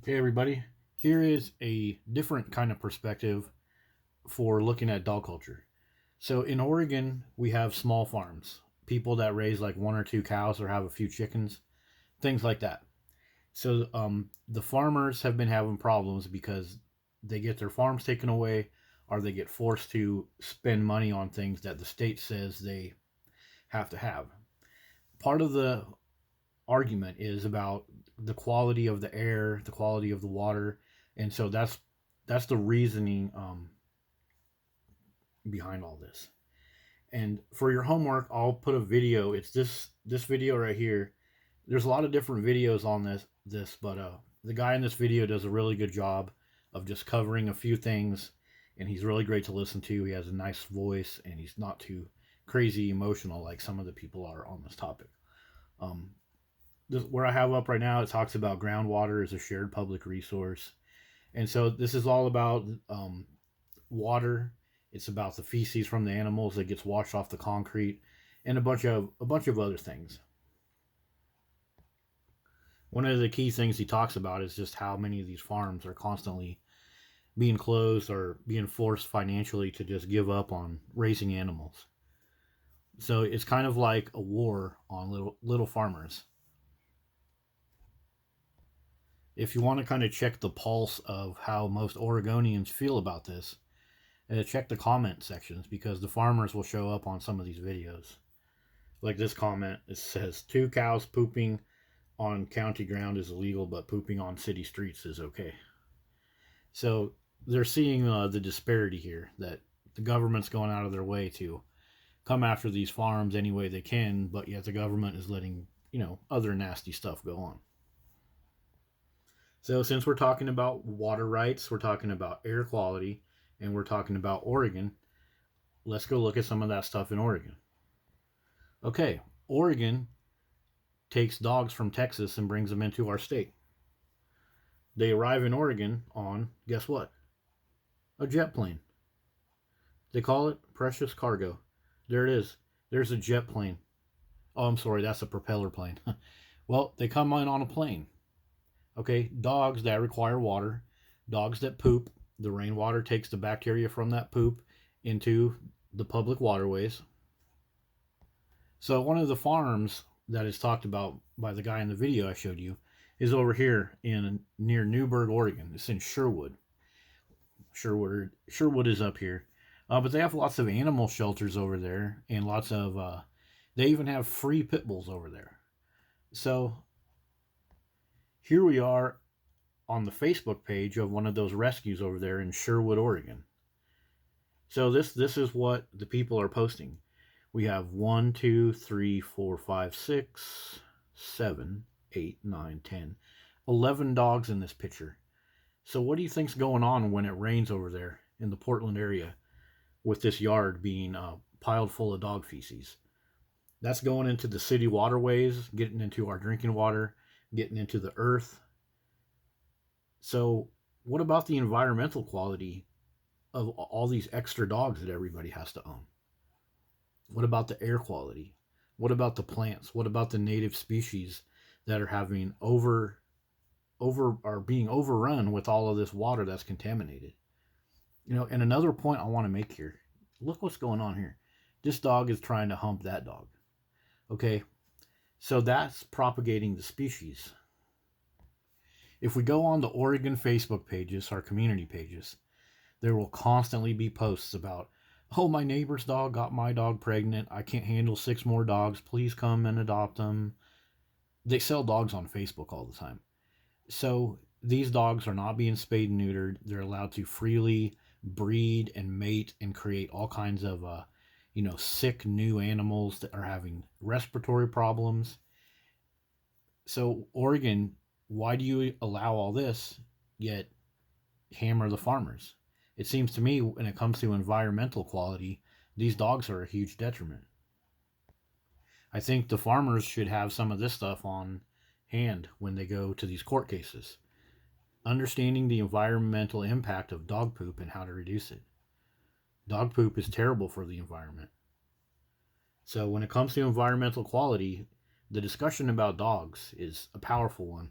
Hey everybody, here is a different kind of perspective for looking at dog culture. So in Oregon, we have small farms, people that raise like one or two cows or have a few chickens, things like that. So the farmers have been having problems because they get their farms taken away or they get forced to spend money on things that the state says they have to have. Part of the argument is about the quality of the air, the quality of the water, and so that's the reasoning behind all this. And for your homework, I'll put a video. It's this video right here. There's a lot of different videos on but the guy in this video does a really good job of just covering a few things, and he's really great to listen to. He has a nice voice, and he's not too crazy emotional like some of the people are on this topic. Um, where I have up right now, it talks about groundwater as a shared public resource. And so this is all about water. It's about the feces from the animals that gets washed off the concrete, and a bunch of other things. One of the key things he talks about is just how many of these farms are constantly being closed or being forced financially to just give up on raising animals. So it's kind of like a war on little farmers. If you want to kind of check the pulse of how most Oregonians feel about this, check the comment sections because the farmers will show up on some of these videos. Like this comment, it says, 2 cows pooping on county ground is illegal, but pooping on city streets is okay. So they're seeing the disparity here, that the government's going out of their way to come after these farms any way they can, but yet the government is letting, other nasty stuff go on. So since we're talking about water rights, we're talking about air quality, and we're talking about Oregon, let's go look at some of that stuff in Oregon. Okay, Oregon takes dogs from Texas and brings them into our state. They arrive in Oregon on, guess what? A jet plane. They call it precious cargo. There it is. There's a jet plane. Oh, I'm sorry, that's a propeller plane. Well, they come in on a plane. Okay, dogs that require water, dogs that poop. The rainwater takes the bacteria from that poop into the public waterways. So one of the farms that is talked about by the guy in the video I showed you is over here near Newberg, Oregon. It's in Sherwood. Sherwood is up here. But they have lots of animal shelters over there, and they even have free pit bulls over there. So here we are on the Facebook page of one of those rescues over there in Sherwood, Oregon. So this is what the people are posting. We have 1, 2, 3, 4, 5, 6, 7, 8, 9, 10, 11 dogs in this picture. So what do you think's going on when it rains over there in the Portland area with this yard being piled full of dog feces? That's going into the city waterways, getting into our drinking water, getting into the earth. So what about the environmental quality of all these extra dogs that everybody has to own? What about the air quality? What about the plants? What about the native species that are having are being overrun with all of this water that's contaminated? And another point I want to make here. Look what's going on here. This dog is trying to hump that dog. Okay? So that's propagating the species. If we go on the Oregon Facebook pages, our community pages, there will constantly be posts about, oh, my neighbor's dog got my dog pregnant. I can't handle 6 more dogs. Please come and adopt them. They sell dogs on Facebook all the time. So these dogs are not being spayed and neutered. They're allowed to freely breed and mate and create all kinds of, sick new animals that are having respiratory problems. So Oregon, why do you allow all this, yet hammer the farmers? It seems to me when it comes to environmental quality, these dogs are a huge detriment. I think the farmers should have some of this stuff on hand when they go to these court cases. Understanding the environmental impact of dog poop and how to reduce it. Dog poop is terrible for the environment. So when it comes to environmental quality, the discussion about dogs is a powerful one.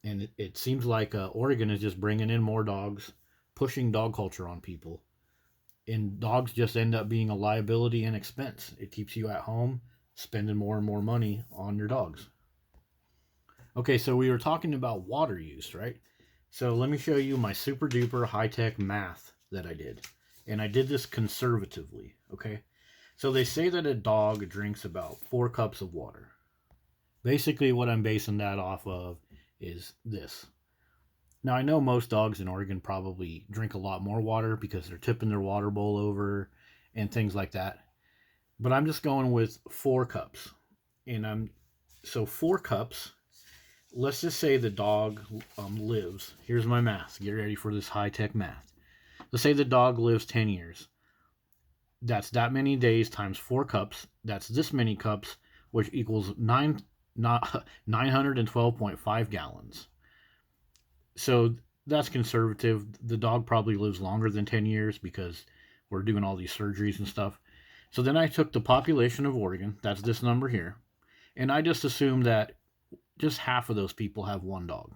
And it seems like Oregon is just bringing in more dogs, pushing dog culture on people. And dogs just end up being a liability and expense. It keeps you at home spending more and more money on your dogs. Okay, so we were talking about water use, right? So let me show you my super duper high tech math that I did. And I did this conservatively, okay? So they say that a dog drinks about 4 cups of water. Basically, what I'm basing that off of is this. Now, I know most dogs in Oregon probably drink a lot more water because they're tipping their water bowl over and things like that. But I'm just going with 4 cups. And so 4 cups. Let's just say the dog lives. Here's my math. Get ready for this high tech math. Let's say the dog lives 10 years. That's that many days times 4 cups. That's this many cups, which equals 912.5 gallons. So that's conservative. The dog probably lives longer than 10 years because we're doing all these surgeries and stuff. So then I took the population of Oregon, that's this number here, and I just assumed that just half of those people have 1 dog.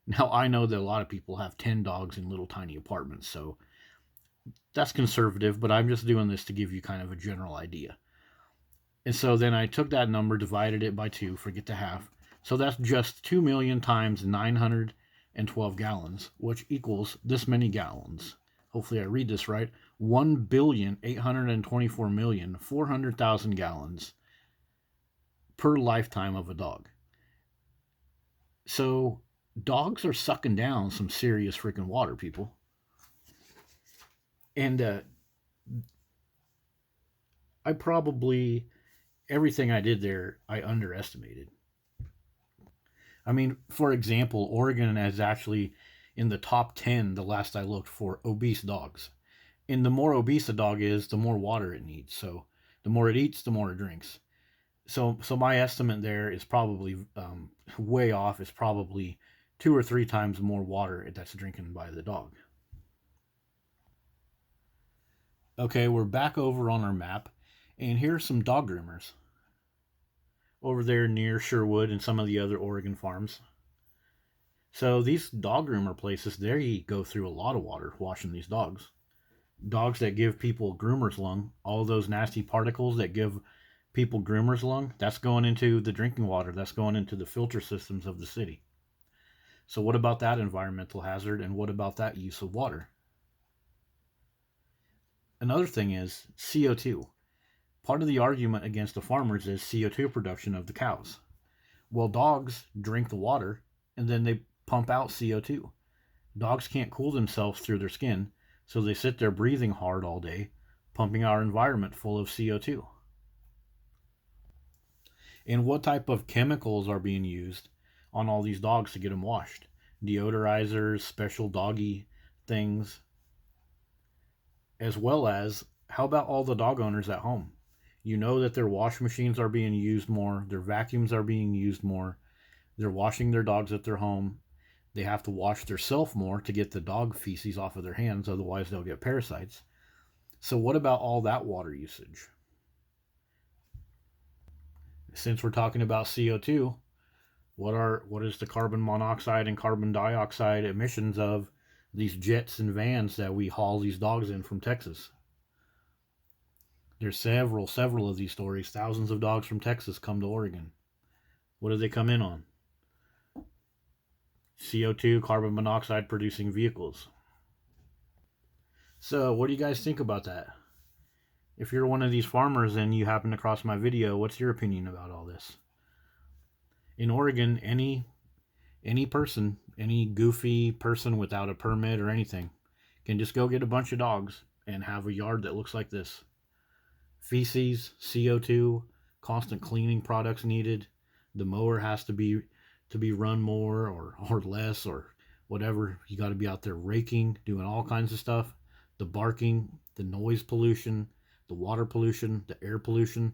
Now, I know that a lot of people have 10 dogs in little tiny apartments, so that's conservative, but I'm just doing this to give you kind of a general idea. And so then I took that number, divided it by 2, forget the half. So that's just 2 million times 912 gallons, which equals this many gallons. Hopefully I read this right. 1,824,400,000 gallons per lifetime of a dog. So dogs are sucking down some serious freaking water, people. And I probably, everything I did there, I underestimated. I mean, for example, Oregon is actually in the top 10, the last I looked, for obese dogs. And the more obese a dog is, the more water it needs. So the more it eats, the more it drinks. So my estimate there is probably way off. It's probably 2 or 3 times more water that's drinking by the dog. Okay, we're back over on our map, and here's some dog groomers over there near Sherwood and some of the other Oregon farms. So these dog groomer places, they go through a lot of water washing these dogs. Dogs that give people groomer's lung, all those nasty particles that give people groomer's lung, that's going into the drinking water, that's going into the filter systems of the city. So what about that environmental hazard, and what about that use of water? Another thing is CO2. Part of the argument against the farmers is CO2 production of the cows. Well, dogs drink the water and then they pump out CO2. Dogs can't cool themselves through their skin, so they sit there breathing hard all day, pumping our environment full of CO2. And what type of chemicals are being used on all these dogs to get them washed? Deodorizers, special doggy things, as well as, how about all the dog owners at home? You know that their wash machines are being used more, their vacuums are being used more, they're washing their dogs at their home, they have to wash themselves more to get the dog feces off of their hands, otherwise they'll get parasites. So what about all that water usage? Since we're talking about CO2, what is the carbon monoxide and carbon dioxide emissions of these jets and vans that we haul these dogs in from Texas? There's several of these stories. Thousands of dogs from Texas come to Oregon. What do they come in on? CO2, carbon monoxide producing vehicles. So what do you guys think about that? If you're one of these farmers and you happen to cross my video, what's your opinion about all this? In Oregon, any person, any goofy person without a permit or anything, can just go get a bunch of dogs and have a yard that looks like this. Feces, CO2, constant cleaning products needed. The mower has to be run more or less or whatever. You got to be out there raking, doing all kinds of stuff. The barking, the noise pollution, the water pollution, the air pollution.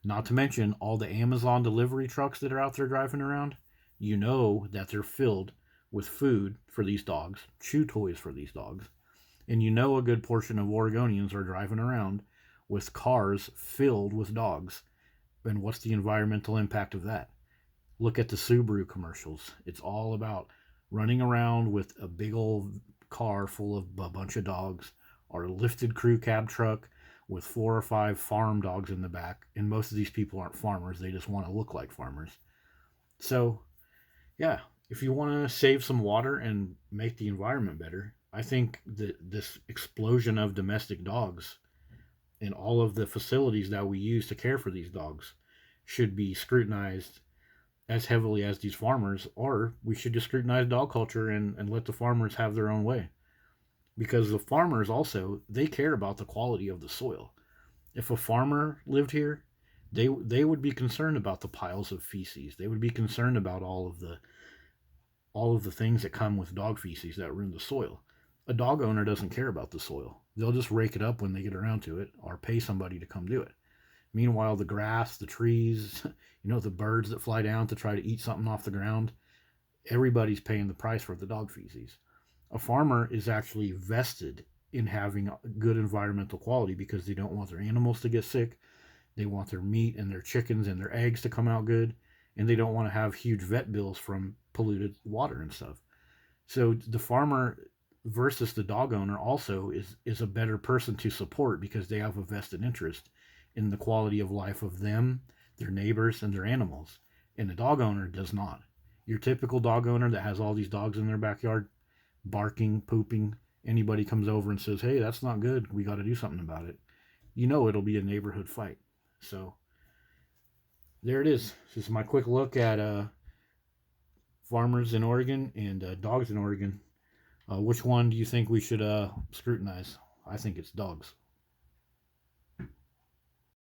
Not to mention all the Amazon delivery trucks that are out there driving around. You know that they're filled with food for these dogs, chew toys for these dogs. And you know a good portion of Oregonians are driving around with cars filled with dogs. And what's the environmental impact of that? Look at the Subaru commercials. It's all about running around with a big old car full of a bunch of dogs, or a lifted crew cab truck with 4 or 5 farm dogs in the back. And most of these people aren't farmers, they just want to look like farmers. So, yeah, if you want to save some water and make the environment better, I think that this explosion of domestic dogs and all of the facilities that we use to care for these dogs should be scrutinized as heavily as these farmers, or we should just scrutinize dog culture and let the farmers have their own way. Because the farmers also, they care about the quality of the soil. If a farmer lived here, they would be concerned about the piles of feces. They would be concerned about all of the things that come with dog feces that ruin the soil. A dog owner doesn't care about the soil. They'll just rake it up when they get around to it or pay somebody to come do it. Meanwhile, the grass, the trees, the birds that fly down to try to eat something off the ground, everybody's paying the price for the dog feces. A farmer is actually vested in having good environmental quality because they don't want their animals to get sick. They want their meat and their chickens and their eggs to come out good. And they don't want to have huge vet bills from polluted water and stuff. So the farmer versus the dog owner also is a better person to support because they have a vested interest in the quality of life of them, their neighbors, and their animals. And the dog owner does not. Your typical dog owner that has all these dogs in their backyard, barking, pooping, anybody comes over and says, hey, that's not good, we got to do something about it, it'll be a neighborhood fight. So there it is. This is my quick look at farmers in Oregon and dogs in Oregon. Which one do you think we should scrutinize? I think it's dogs.